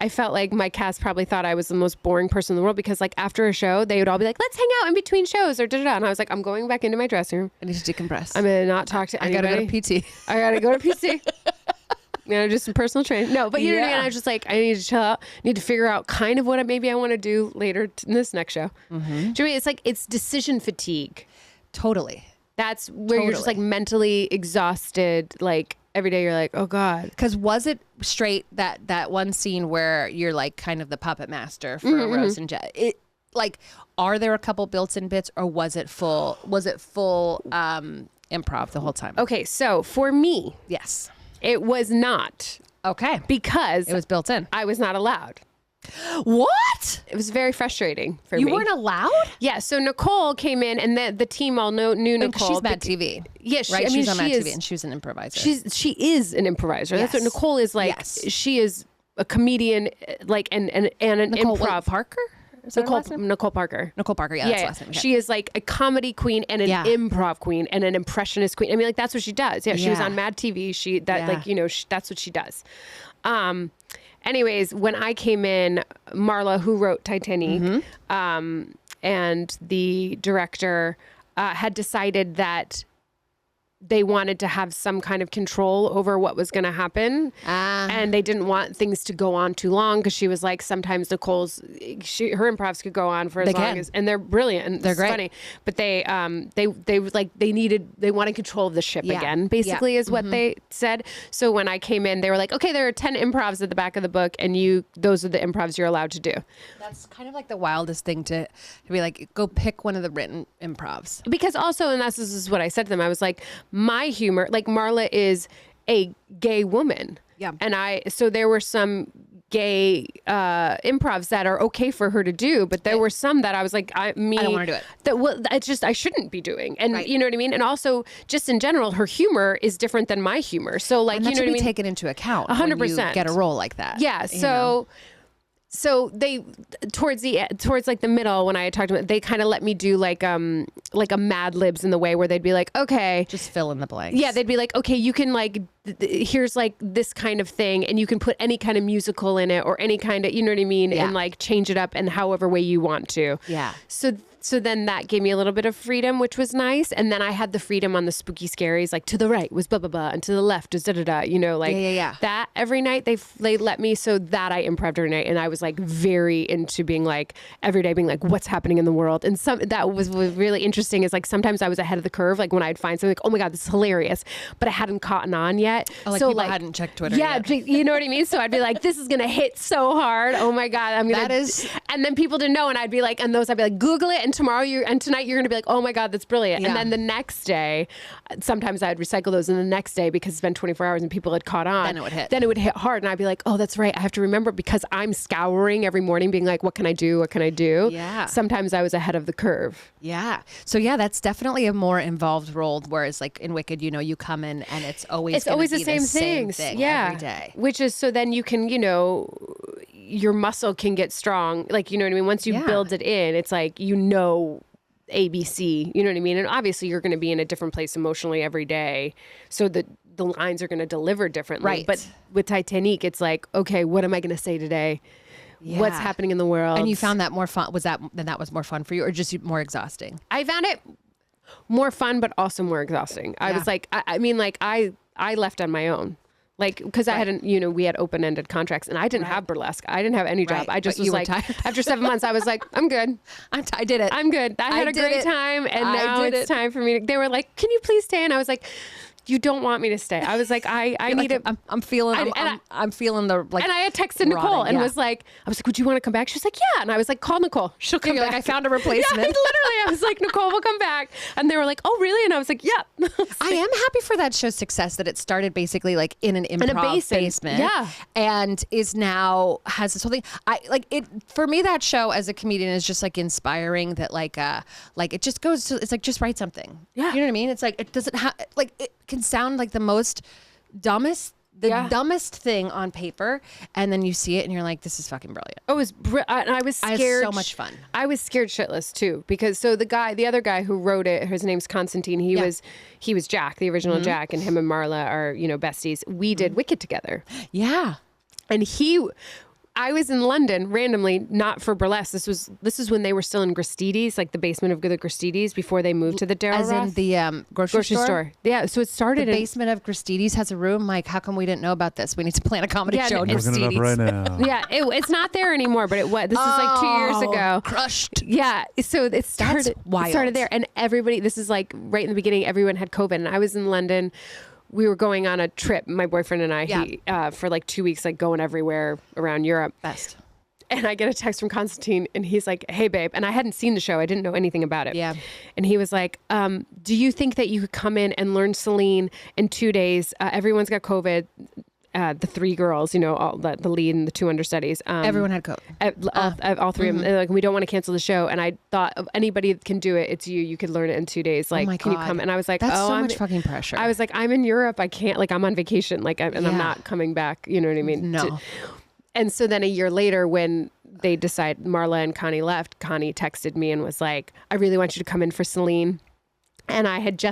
S2: my cast probably thought I was the most boring person in the world, because like after a show, they would all be like, let's hang out in between shows or da-da-da. And I was like, I'm going back into my dressing room.
S1: I need to decompress.
S2: I'm going to not talk to anybody.
S1: I gotta go to PT.
S2: I got to go to PC. just some personal training. No, but you know what I mean? I was just like, I need to chill out. Need to figure out kind of what maybe I want to do later in this next show. Do you know what I mean? It's like, it's decision fatigue.
S1: Totally.
S2: That's where you're just like mentally exhausted. Like every day you're like, oh God.
S1: Because was it straight that one scene where you're like kind of the puppet master for Rose and Jet? It like, are there a couple built-in bits, or was it full improv the whole time?
S2: Okay, so for me,
S1: Yes.
S2: it was not,
S1: Okay.
S2: because
S1: It was built in.
S2: I was not allowed.
S1: What?
S2: It was very frustrating for me.
S1: You weren't allowed?
S2: Yeah, so Nicole came in, and the team all knew Nicole.
S1: She's Mad TV.
S2: Yeah, she,
S1: right?
S2: I mean,
S1: she's on Mad
S2: she is,
S1: TV, and she was an improviser.
S2: She is an improviser. That's what
S1: Yes.
S2: Nicole is like.
S1: Yes.
S2: She is a comedian, like, and an
S1: Nicole
S2: improv.
S1: Parker? Is that her last name?
S2: Nicole Parker.
S1: Nicole Parker, yeah, that's the last name. Okay.
S2: She is like a comedy queen and an improv queen and an impressionist queen. I mean, like, that's what she does. Yeah, she was on Mad TV. That's what she does. Anyways, when I came in, Marla, who wrote Titanique, and the director had decided that they wanted to have some kind of control over what was going to happen. And they didn't want things to go on too long, because she was like, sometimes Nicole's, her improvs could go on for as long as, and they're brilliant and they're great. Funny. But they wanted control of the ship again, basically is what they said. So when I came in, they were like, okay, there are 10 improvs at the back of the book, and those are the improvs you're allowed to do.
S1: That's kind of like the wildest thing to be like, go pick one of the written improvs.
S2: Because also, and this is what I said to them, I was like, my humor, like, Marla is a gay woman.
S1: Yeah.
S2: And so there were some gay improvs that are okay for her to do, but there were some that I was like, I don't want to do it. It's just, I shouldn't be doing. And you know what I mean? And also, just in general, her humor is different than my humor. So like,
S1: and
S2: you know what I mean?
S1: Taken into account
S2: 100%.
S1: when you get a role like that.
S2: Yeah. So they, towards like the middle, when I had talked to them, they kind of let me do like a Mad Libs in the way where they'd be like, okay,
S1: just fill in the blanks.
S2: Yeah, they'd be like, okay, you can like, here's like this kind of thing, and you can put any kind of musical in it, or any kind of, you know what I mean, and like change it up in however way you want to. Yeah. So then that gave me a little bit of freedom, which was nice. And then I had the freedom on the spooky scaries, like to the right was blah, blah, blah, and to the left was da, da, da, you know, like that every night they let me, so that I improved every night. And I was like very into being like, every day being like, what's happening in the world? And that was really interesting, is like, sometimes I was ahead of the curve. Like when I'd find something like, oh my God, this is hilarious, but I hadn't caught on yet.
S1: Oh, like, so people hadn't checked Twitter yet.
S2: You know what I mean? So I'd be like, this is going to hit so hard. Oh my God. And then people didn't know. And I'd be like, I'd be like, Google it. And tonight you're going to be like, oh my God, that's brilliant. Yeah. And then the next day, sometimes I'd recycle those. And the next day, because it's been 24 hours and people had caught on, then it would hit hard. And I'd be like, oh, that's right. I have to remember, because I'm scouring every morning being like, what can I do? What can I do? Yeah. Sometimes I was ahead of the curve.
S1: Yeah. So yeah, that's definitely a more involved role. Whereas like in Wicked, you know, you come in and it's always
S2: the same things
S1: every day.
S2: Which is, so then you can, you know, your muscle can get strong. Like, you know what I mean? Once you build it in, it's like, you know, ABC, you know what I mean? And obviously you're going to be in a different place emotionally every day. So the lines are going to deliver differently. Right. But with Titanique, it's like, okay, what am I going to say today? Yeah. What's happening in the world?
S1: And you found that more fun. That was more fun for you, or just more exhausting?
S2: I found it more fun, but also more exhausting. I was like, I mean, like I left on my own. Like, because I hadn't, you know, we had open-ended contracts, and I didn't have burlesque. I didn't have any job. I just was like, after 7 months, I was like, I'm good.
S1: I did it.
S2: I'm good. I had a great time, and now it's time for me. They were like, can you please stay? And I was like, you don't want me to stay. I was like, I need it.
S1: I'm feeling the like.
S2: And I had texted Nicole and was like, would you want to come back? She was like, yeah. And I was like, call Nicole. She'll come back.
S1: Like, I found a replacement.
S2: Yeah, literally, I was like, Nicole will come back. And they were like, oh, really? And I was like, yeah.
S1: I am happy for that show's success, that it started basically like in an improv basement. Yeah. And is now has this whole thing. I like it, for me, that show as a comedian is just like inspiring, that like it just goes to, it's like, just write something. Yeah. You know what I mean? It's like, it doesn't have, like, it can sound like the dumbest thing on paper, and then you see it and you're like, this is fucking brilliant.
S2: It was and I was scared.
S1: I had so much fun.
S2: I was scared shitless too, because the other guy who wrote it, his name's Constantine. He was Jack, the original Jack, and him and Marla are, you know, besties. We did Wicked together.
S1: Yeah.
S2: And I was in London randomly, not for burlesque. This is when they were still in Gristides, like the basement of the Gristides before they moved to the Darryl
S1: As
S2: Roth.
S1: in the grocery store?
S2: Yeah, so it started
S1: The basement of Gristides has a room. Mike, how come we didn't know about this? We need to plan a comedy show in
S4: Looking it up right
S1: Gristides.
S4: now.
S2: Yeah, it's not there anymore, but it was. This is like 2 years ago.
S1: Crushed.
S2: Yeah, so it started.
S1: wild.
S2: It started there, and everybody. This is like right in the beginning. Everyone had COVID, and I was in London. We were going on a trip, my boyfriend and I, for like 2 weeks, like going everywhere around Europe.
S1: Best.
S2: And I get a text from Constantine, and he's like, "Hey, babe," and I hadn't seen the show. I didn't know anything about it.
S1: Yeah.
S2: And he was like, "Do you think that you could come in and learn Celine in 2 days? Everyone's got COVID." The three girls, all the lead and the two understudies.
S1: Everyone had COVID.
S2: All three of them. They're like, we don't want to cancel the show. And I thought, if anybody can do it, it's you. You could learn it in 2 days. Like,
S1: my
S2: can you
S1: God.
S2: come? And I was like,
S1: That's so
S2: I'm
S1: much fucking pressure.
S2: I was like, I'm in Europe. I can't. Like, I'm on vacation. Like, I'm not coming back. You know what I mean?
S1: No.
S2: And so then a year later, when they decided, Marla and Connie left, Connie texted me and was like, I really want you to come in for Celine. And I had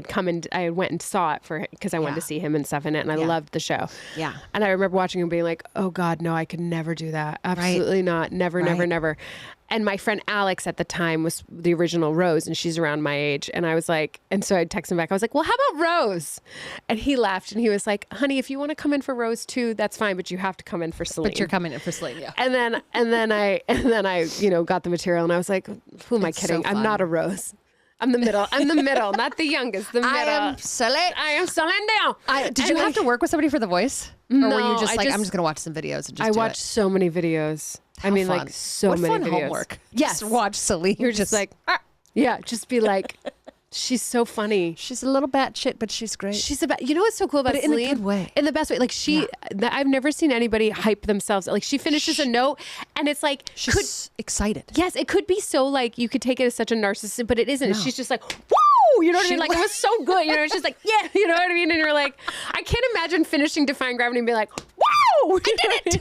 S2: come and I went and saw it because I wanted to see him and stuff in it, and I loved the show.
S1: Yeah.
S2: And I remember watching and being like, oh God, no, I could never do that. Absolutely not. Never, never, never. And my friend Alex at the time was the original Rose, and she's around my age. And I was like, and so I texted him back. I was like, well, how about Rose? And he laughed and he was like, honey, if you want to come in for Rose too, that's fine, but you have to come in for Celine.
S1: But you're coming in for Celine, yeah.
S2: And then I got the material, and I was like, who am I kidding?
S1: so
S2: I'm
S1: fun.
S2: not a Rose. I'm the middle. I'm the middle, not the youngest. The middle.
S1: I am Celine.
S2: I am Celine Dion.
S1: Did you have to work with somebody for the voice? Or were you just
S2: I
S1: I'm just going to watch some videos and just
S2: I
S1: do
S2: watched
S1: it?
S2: so many videos.
S1: How
S2: I mean,
S1: fun.
S2: like so
S1: what
S2: many
S1: fun
S2: videos.
S1: homework.
S2: Yes.
S1: Just watch Celine.
S2: You're just like, yeah, just be like, she's so funny.
S1: She's a little batshit, but she's great.
S2: She's about, what's so cool about
S1: But in a
S2: Celine?
S1: good way.
S2: In the best way. Like I've never seen anybody hype themselves. Like she finishes a note and it's like,
S1: she's excited.
S2: yes, it could be so like, you could take it as such a narcissist, but it isn't.
S1: No.
S2: She's just like, woo! You know what I mean? Like it was so good. It's just like, yeah, you know what I mean? And you're like, I can't imagine finishing Defying Gravity and being like, wow, I did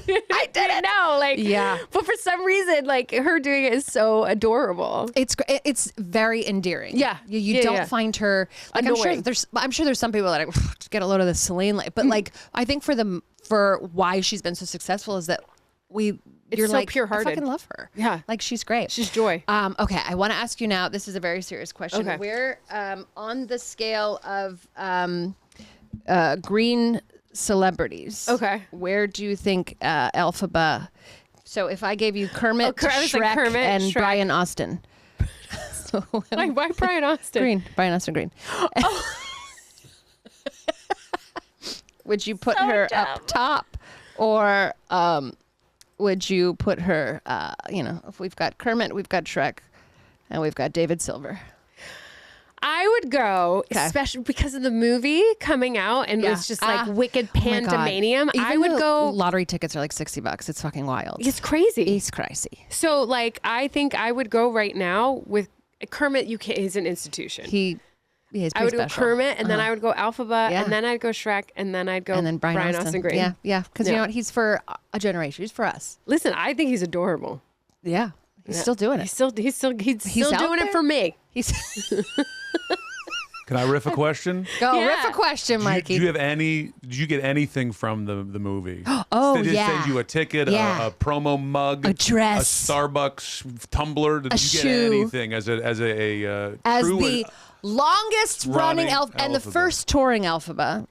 S2: it. I did it. No, like,
S1: yeah.
S2: But for some reason, like her doing it is so adorable.
S1: It's very endearing.
S2: Yeah.
S1: You don't find her like
S2: Annoying.
S1: I'm sure there's some people that just get a load of the Celine, but like I think for why she's been so successful is that you're
S2: so
S1: like
S2: pure-hearted.
S1: I fucking love her.
S2: Yeah.
S1: Like she's great.
S2: She's joy.
S1: Okay, I want to ask you now. This is a very serious question.
S2: Okay.
S1: Where on the scale of green celebrities?
S2: Okay.
S1: Where do you think Elphaba? So if I gave you Kermit,
S2: I was like
S1: Shrek,
S2: Kermit,
S1: and
S2: Shrek.
S1: Brian Austin. So,
S2: Why Brian Austin?
S1: Green. Brian Austin Green. Would you put her up top, or would you put her? If we've got Kermit, we've got Shrek, and we've got David Silver.
S2: I would go, especially because of the movie coming out, and it's just like wicked pandemonium. I would go.
S1: Lottery tickets are like $60. It's fucking wild.
S2: It's crazy.
S1: It's crazy.
S2: So, like, I think I would go right now with Kermit. He's an institution.
S1: He's pretty
S2: I would
S1: special.
S2: go Kermit, and then I would go Elphaba,
S1: Yeah.
S2: and then I'd go Shrek, and then I'd go
S1: And then Brian Austin
S2: Green.
S1: Yeah. Because you know what? He's for a generation. He's for us.
S2: Listen, I think he's adorable.
S1: Yeah. He's still doing it.
S2: He's still
S1: out
S2: doing it
S1: there?
S2: for me.
S1: He's
S4: Can I riff a question?
S1: go
S2: Yeah.
S1: riff a question, Mikey.
S4: Did you get anything from the movie?
S1: Oh,
S4: Did it
S1: yeah.
S4: send you a ticket,
S1: Yeah.
S4: a promo mug,
S1: A dress.
S4: a Starbucks tumbler? Did
S1: A
S4: you get
S1: shoe.
S4: anything as
S1: As
S4: true
S1: the longest running
S4: running
S1: and the
S4: Elphaba.
S1: first touring Elphaba.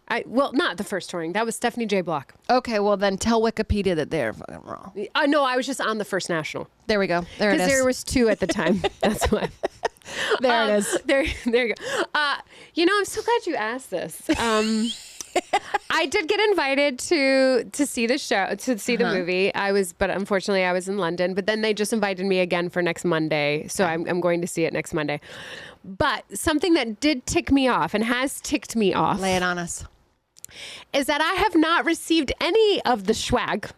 S2: Not the first touring. That was Stephanie J. Block.
S1: Okay, well then tell Wikipedia that they're fucking wrong.
S2: No, I was just on the first national.
S1: There we go. There it
S2: Because
S1: is.
S2: there was two at the time. That's why.
S1: There it is.
S2: There you go. I'm so glad you asked this. I did get invited to see the show, to see the movie. But unfortunately I was in London. But then they just invited me again for next Monday. So I'm going to see it next Monday. But something that did tick me off and has ticked me off
S1: Lay it on us.
S2: is that I have not received any of the swag.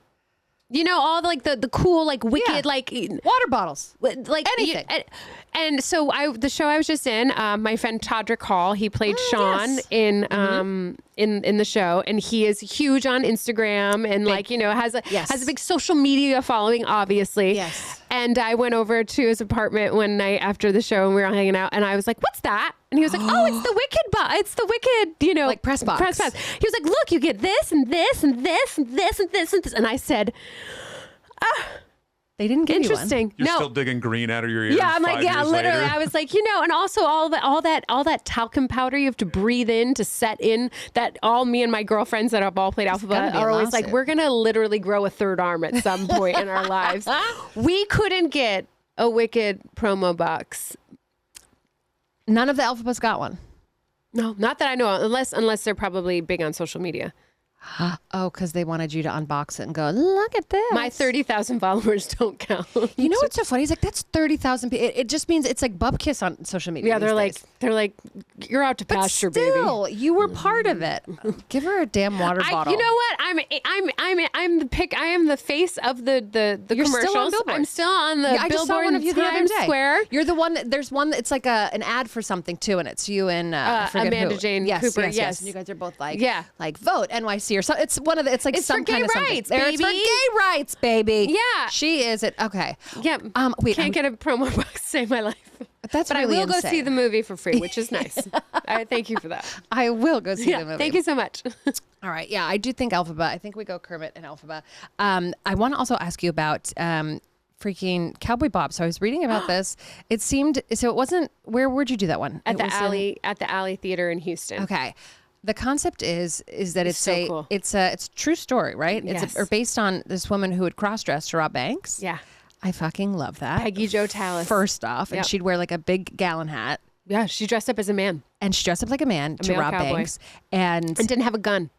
S2: All the cool, like wicked, like
S1: Water bottles.
S2: like
S1: Anything.
S2: And so the show I was just in, my friend Todrick Hall, he played Sean
S1: yes.
S2: in the show, and he is huge on Instagram and has a big social media following, obviously.
S1: Yes.
S2: And I went over to his apartment one night after the show, and we were all hanging out, and I was like, "What's that?" And he was like, "Oh, it's the Wicked it's the Wicked,
S1: Like press box.
S2: Press box." He was like, "Look, you get this and this and this and this and this and this." And I said,
S1: They didn't give
S2: Interesting.
S4: You're
S2: no.
S4: still digging green out of your ears.
S2: Yeah, I'm like,
S4: 5
S2: yeah,
S4: years
S2: literally.
S4: later.
S2: I was like, and also all that talcum powder you have to breathe in to set in. That all me and my girlfriends that have all played
S1: gonna
S2: Alphabet
S1: be a
S2: are always like,
S1: lawsuit.
S2: we're gonna literally grow a third arm at some point in our lives. We couldn't get a Wicked promo box.
S1: one. None of the Elphabas got one.
S2: No, not that I know of, unless they're probably big on social media.
S1: Oh, because they wanted you to unbox it and go, look at this.
S2: My 30,000 followers don't count.
S1: You know what's so funny? He's like, that's 30,000 people. It just means it's like bub kiss on social media.
S2: Yeah,
S1: these days.
S2: they're like, you're out to
S1: But
S2: pasture,
S1: still,
S2: baby.
S1: you were part of it. Give her a damn water bottle.
S2: You know what? I'm the pick. I am the face of the
S1: You're
S2: commercials.
S1: still on billboards.
S2: I'm still on the
S1: I just
S2: billboard
S1: saw one of you
S2: in
S1: the other
S2: Times
S1: day.
S2: Square.
S1: You're the one. There's one. It's like an ad for something too, and it's you and I forget
S2: Amanda
S1: who.
S2: Jane
S1: yes,
S2: Cooper,
S1: Yes,
S2: yes.
S1: And you guys are both like,
S2: Yeah.
S1: like vote NYC or something. It's one of the. It's like
S2: It's
S1: some
S2: for gay
S1: kind of something.
S2: rights,
S1: It's for
S2: baby.
S1: gay rights, baby.
S2: Yeah.
S1: She is it. Okay.
S2: Yeah.
S1: Wait.
S2: Can't get a promo box to save my life.
S1: That's
S2: But
S1: really
S2: I will go
S1: insane.
S2: see the movie for free, which is nice. Thank you for that.
S1: I will go see the
S2: Yeah,
S1: movie.
S2: thank you so much.
S1: All right. Yeah, I do think Elphaba. I think we go Kermit and Elphaba. I want to also ask you about freaking Cowboy Bob. So I was reading about this. It seemed so. It wasn't. Where'd you do that one?
S2: At
S1: It
S2: the
S1: was
S2: Alley Theater in Houston.
S1: Okay. The concept is that it's
S2: so cool.
S1: it's a true story, right?
S2: Yes.
S1: Or based on this woman who had cross-dressed to rob banks.
S2: Yeah.
S1: I fucking love that.
S2: Peggy Jo Talis.
S1: First off, and
S2: Yep.
S1: she'd wear like a big gallon hat,
S2: Yeah, she dressed up as a man
S1: and she dressed up like a man to
S2: male
S1: rob
S2: cowboy.
S1: banks, and
S2: and didn't have a gun.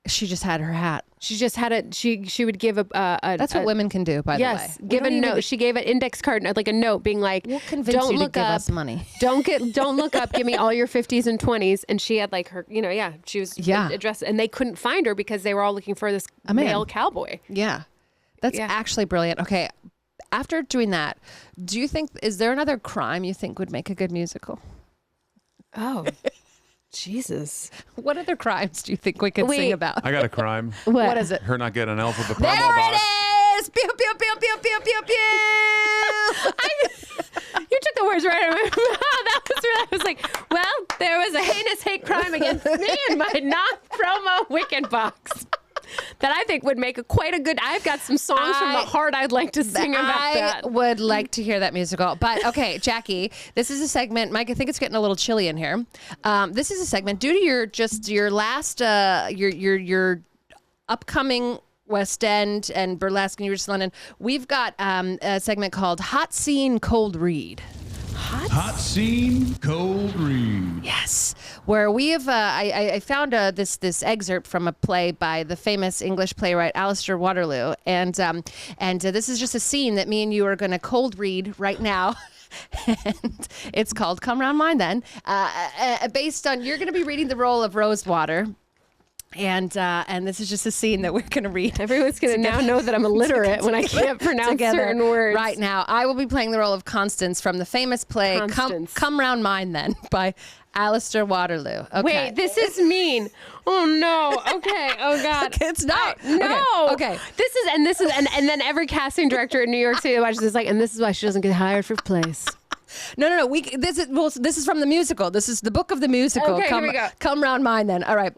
S1: she just had her hat.
S2: She just had a. She would give a.
S1: That's what women can do, by the way.
S2: Yes, give a note. She gave an index card, like a note, being like,
S1: We'll convince
S2: "Don't
S1: you to
S2: look
S1: give
S2: up,
S1: us money."
S2: Don't look up. Give me all your 50s and 20s." And she had like her, she was
S1: Yeah.
S2: addressed, and they couldn't find her because they were all looking for this
S1: A man.
S2: male cowboy.
S1: Yeah. That's
S2: Yeah.
S1: actually brilliant. Okay. After doing that, is there another crime you think would make a good musical?
S2: Oh, Jesus!
S1: What other crimes do you think we could sing about?
S4: I got a crime.
S1: What is it?
S4: Her not getting an Alphabet promo
S1: There
S4: box.
S1: it is! Pew, pew, pew, pew, pew, pew, pew.
S2: You took the words right out of my mouth. I was like, well, there was a heinous hate crime against me and my non-promo Wicked box. That I think would make quite a good. I've got some songs from the heart I'd like to sing about
S1: I
S2: that.
S1: would like to hear that musical. But okay, Jackie, this is a segment. Mike, I think it's getting a little chilly in here. This is a segment due to your last your upcoming West End and burlesque and you were just in London. We've got a segment called Hot Scene Cold Read.
S5: Hot Scene Cold Read.
S1: Yes, where we have. I found this excerpt from a play by the famous English playwright Alistair Waterloo, and this is just a scene that me and you are going to cold read right now. And it's called "Come Round Mine." Then, based on you're going to be reading the role of Rosewater. And this is just a scene that we're going to read.
S2: Everyone's going to now know that I'm illiterate when I can't pronounce
S1: together
S2: certain words.
S1: right now. I will be playing the role of Constance from the famous play
S2: Constance.
S1: Come Round Mine Then by Alistair Waterloo. Okay.
S2: Wait, this is mean. Oh no. Okay. Oh God.
S1: It's not.
S2: No.
S1: Okay.
S2: This is and then every casting director in New York City watches this and this is why she doesn't get hired for plays.
S1: No. This is from the musical. This is the book of the musical.
S2: Okay,
S1: come,
S2: here we go.
S1: Come Round Mine Then. All right.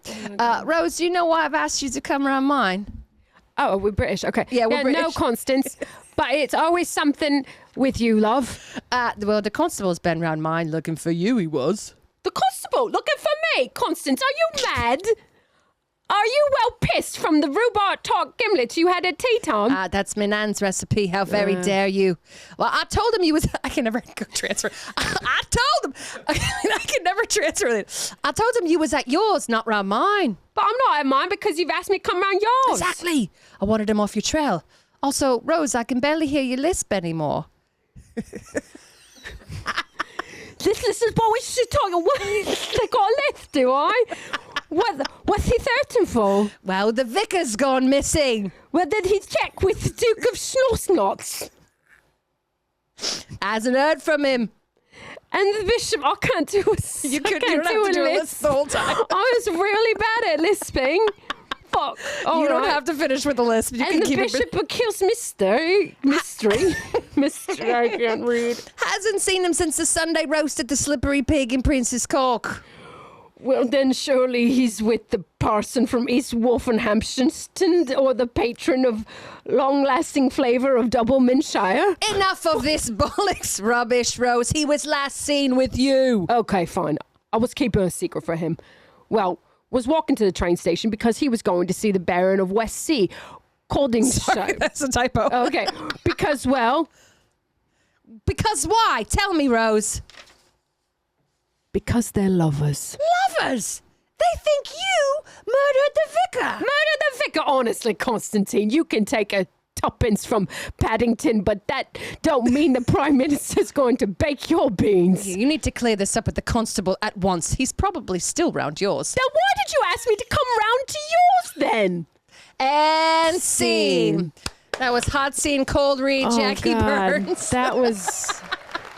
S1: Rose, do you know why I've asked you to come round mine?
S2: Oh, we're British. Okay.
S1: Yeah, we're
S2: No,
S1: British.
S2: Constance, but it's always something with you, love.
S1: Well, the constable's been round mine looking for you, he was.
S2: The constable looking for me. Constance, are you mad? Are you well pissed from the rhubarb tart gimlets you had at tea time?
S1: That's my nan's recipe. How very dare you? Well, I told him you was. I can never go transfer. I told him. I can never transfer it. I told him you was at yours, not round mine.
S2: But I'm not at mine because you've asked me to come round yours.
S1: Exactly. I wanted him off your trail. Also, Rose, I can barely hear you lisp anymore.
S2: This is what we should talk. What? They got a list, do I? What's he searching for?
S1: Well, the vicar's gone missing.
S2: Well, did he check with the Duke of Snorsnots?
S1: Hasn't heard from him.
S2: And the bishop, I can't do a
S1: You don't have to do a list the whole time.
S2: I was really bad at lisping. Fuck.
S1: You don't have to finish with the lisp. You
S2: And
S1: can
S2: the
S1: keep
S2: bishop
S1: it.
S2: kills mystery. Mystery, I can't read.
S1: Hasn't seen him since the Sunday roast at the Slippery Pig in Princess Cork.
S2: Well, then surely he's with the parson from East Wolfenhampton or the patron of long-lasting flavour of Doublemanshire.
S1: Enough of this bollocks rubbish, Rose. He was last seen with you.
S2: Okay, fine. I was keeping a secret for him. Well, was walking to the train station because he was going to see the Baron of West Sea, Coldingshire.
S1: That's a typo.
S2: Okay, because, well...
S1: Because why? Tell me, Rose.
S2: Because they're lovers.
S1: Lovers? They think you murdered the vicar.
S2: Murder the vicar? Honestly, Constantine, you can take a tuppence from Paddington, but that don't mean the Prime Minister's going to bake your beans.
S1: You need to clear this up with the constable at once. He's probably still round yours.
S2: Then why did you ask me to come round to yours then?
S1: And scene. That was hot scene, cold read, Jackie Burns.
S2: That was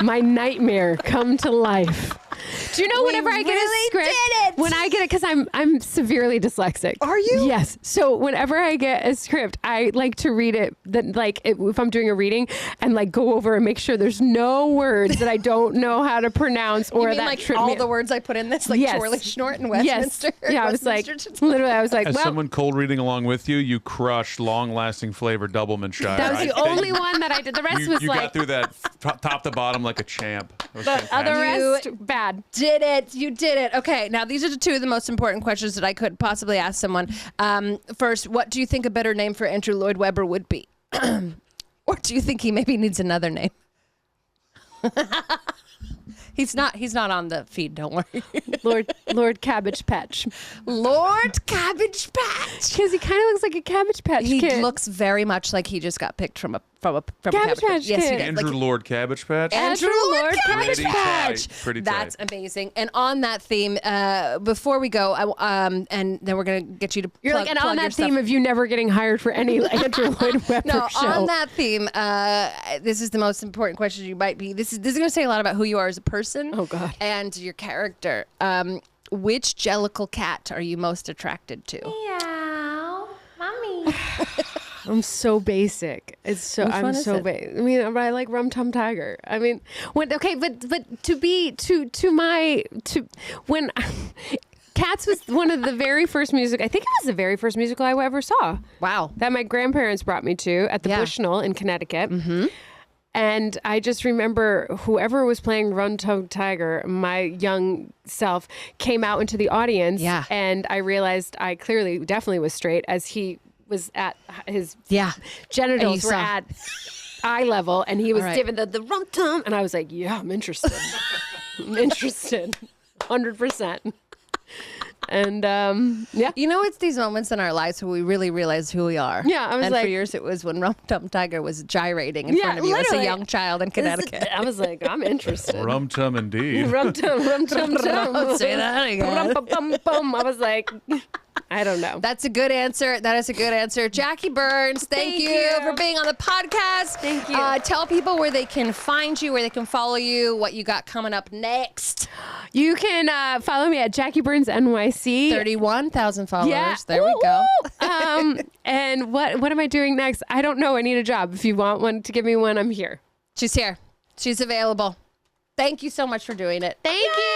S2: my nightmare come to life. Do you know whenever I get a script,
S1: did it.
S2: when I get it, because I'm severely dyslexic.
S1: Are you?
S2: Yes. So whenever I get a script, I like to read it. If I'm doing a reading, and like go over and make sure there's no words that I don't know how to pronounce or
S1: You mean
S2: that
S1: like
S2: trip
S1: all
S2: me.
S1: the words I put in this, like
S2: Yes.
S1: Chorley Schnort and Westminster?
S2: Yes. Yeah, I was like,
S1: Westminster.
S2: literally, I was like,
S4: As
S2: well,
S4: someone cold reading along with you, you crushed long-lasting flavor Doublemanshire.
S2: that was the only one that I did. The rest
S4: You,
S2: was
S4: you
S2: like
S4: got through that top to bottom like a champ. That was
S2: the other
S4: fantastic.
S2: rest bad.
S1: Did it. You did it. Okay, now these are the two of the most important questions that I could possibly ask someone. First, what do you think a better name for Andrew Lloyd Webber would be? Or do you think he maybe needs another name? He's not on the feed, don't worry.
S2: Lord Cabbage Patch.
S1: Lord Cabbage Patch.
S2: Because he kind of looks like a Cabbage Patch
S1: He
S2: kid.
S1: looks very much like he just got picked from a
S2: Cabbage Patch
S1: Yes, he
S2: Kid.
S1: did.
S4: Andrew
S1: Like,
S4: Lord Cabbage Patch.
S1: Andrew Lord Cabbage
S4: Pretty
S1: Patch.
S4: tight, pretty
S1: That's
S4: tight.
S1: amazing. And on that theme, before we go, and then we're gonna get you to
S2: You're
S1: plug,
S2: like, and
S1: plug
S2: on
S1: your
S2: that
S1: stuff.
S2: theme of you never getting hired for any Andrew Lloyd Webber
S1: No,
S2: show.
S1: on that theme, this is the most important question you might be. This is going to say a lot about who you are as a person.
S2: Oh, God.
S1: And your character. Which Jellicle cat are you most attracted to?
S6: Meow, mommy.
S2: I'm so basic. It's so
S1: Which
S2: I'm
S1: one is
S2: so
S1: it?
S2: basic. I mean, I like Rum Tum Tiger. I mean, when but when Cats was one of the very first music. I think it was the very first musical I ever saw.
S1: Wow.
S2: That my grandparents brought me to at the
S1: Yeah.
S2: Bushnell in Connecticut. Mm-hmm. And I just remember whoever was playing Run Tongue Tiger, my young self, came out into the audience.
S1: Yeah.
S2: And I realized I clearly, definitely was straight as he was at his
S1: Yeah.
S2: genitals
S1: And you
S2: were
S1: saw.
S2: at eye level. And he was
S1: All right.
S2: giving the rum tum. And I was like, yeah, I'm interested. I'm interested. 100%. And yeah.
S1: You know, it's these moments in our lives where we really realize who we are.
S2: Yeah, I was
S1: and
S2: like-
S1: for years it was when Rum Tum Tiger was gyrating in
S2: Yeah,
S1: front of you as a
S2: literally.
S1: young child in Connecticut.
S2: I was like, I'm interested.
S4: Rum tum indeed.
S2: Rum tum, rum tum tum.
S1: Don't say that again.
S2: Rum, bum, bum. I was like, I don't know.
S1: That's a good answer. That is a good answer. Jackie Burns, thank you for being on the podcast.
S2: Thank you.
S1: Tell people where they can find you, where they can follow you, what you got coming up next.
S2: You can follow me at Jackie Burns NYC.
S1: 31,000 followers.
S2: Yeah.
S1: There we
S2: Woo,
S1: go.
S2: woo. And what am I doing next? I don't know. I need a job. If you want one to give me one, I'm here.
S1: She's here. She's available. Thank you so much for doing it.
S2: Thank you.